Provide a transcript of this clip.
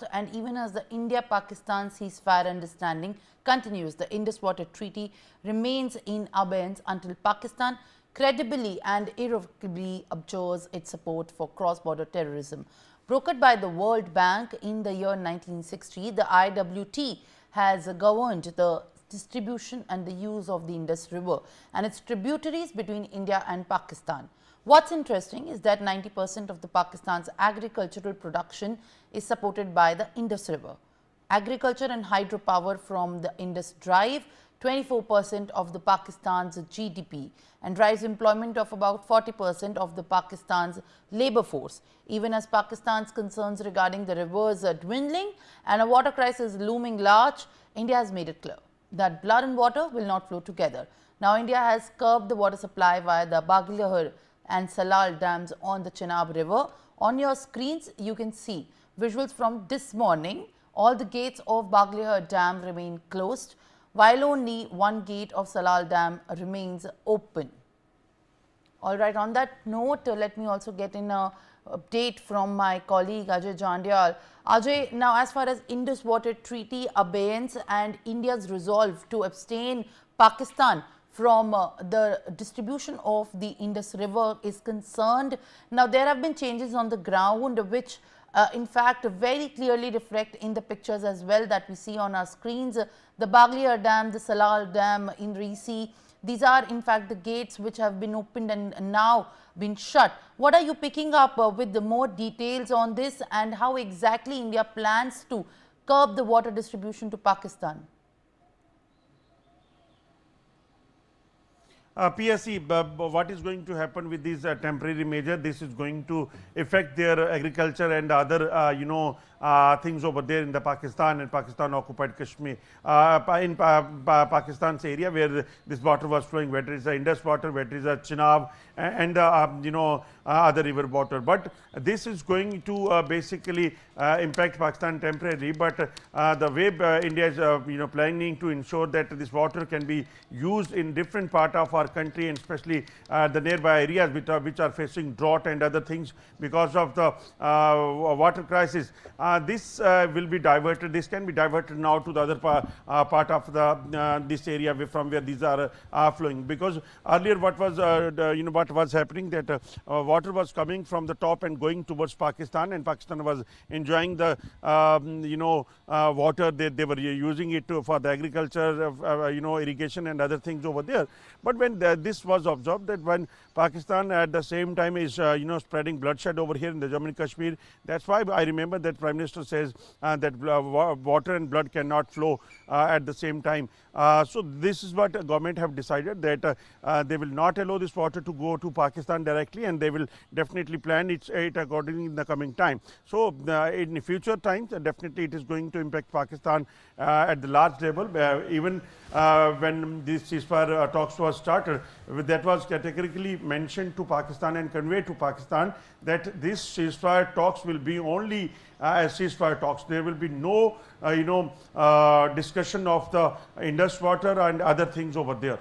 past, and even as the India-Pakistan ceasefire understanding continues, the Indus Water Treaty remains in abeyance until Pakistan credibly and irrevocably abjures its support for cross-border terrorism. Brokered by the World Bank in the year 1960, the IWT has governed the distribution and the use of the Indus River and its tributaries between India and Pakistan. What's interesting is that 90% of the Pakistan's agricultural production is supported by the Indus River. Agriculture and hydropower from the Indus drive 24% of the Pakistan's GDP and drives employment of about 40% of the Pakistan's labor force. Even as Pakistan's concerns regarding the rivers are dwindling and a water crisis looming large, India has made it clear that blood and water will not flow together. Now, India has curbed the water supply via the Baglihar and Salal dams on the Chenab River. On your screens, you can see visuals from this morning. All the gates of Baglihar Dam remain closed, while only one gate of Salal Dam remains open. All right, on that note, let me also get in a update from my colleague Ajay Jandyal. Ajay, now as far as Indus Water Treaty abeyance and India's resolve to abstain Pakistan from the distribution of the Indus River is concerned, now there have been changes on the ground which in fact very clearly reflect in the pictures as well that we see on our screens. The Baglihar Dam, the Salal Dam in Reesi, these are in fact the gates which have been opened and now been shut. What are you picking up with the more details on this, and how exactly India plans to curb the water distribution to Pakistan? PSC, what is going to happen with these temporary measures? This is going to affect their agriculture and other, things over there in the Pakistan and Pakistan occupied Kashmir, in Pakistan's area where this water was flowing, whether it's the Indus water, whether it's the Chenab and other river water. But this is going to basically impact Pakistan temporarily. But the way India is planning to ensure that this water can be used in different part of our country, and especially the nearby areas which are facing drought and other things because of the water crisis. This will be diverted. This can be diverted now to the other part of the this area from where these are flowing. Because earlier, what was happening, that water was coming from the top and going towards Pakistan, and Pakistan was enjoying the water. They were using it for the agriculture, irrigation and other things over there. But when this was observed, that when Pakistan at the same time is spreading bloodshed over here in the Jammu and Kashmir, that's why I remember that Prime Minister says that water and blood cannot flow at the same time. So this is what government have decided, that they will not allow this water to go to Pakistan directly, and they will definitely plan it accordingly in the coming time. So in future times, definitely it is going to impact Pakistan at the large level. Even when this ceasefire talks was started, that was categorically mentioned to Pakistan and conveyed to Pakistan that this ceasefire talks will be only as ceasefire talks. There will be no discussion of the Indus water and other things over there.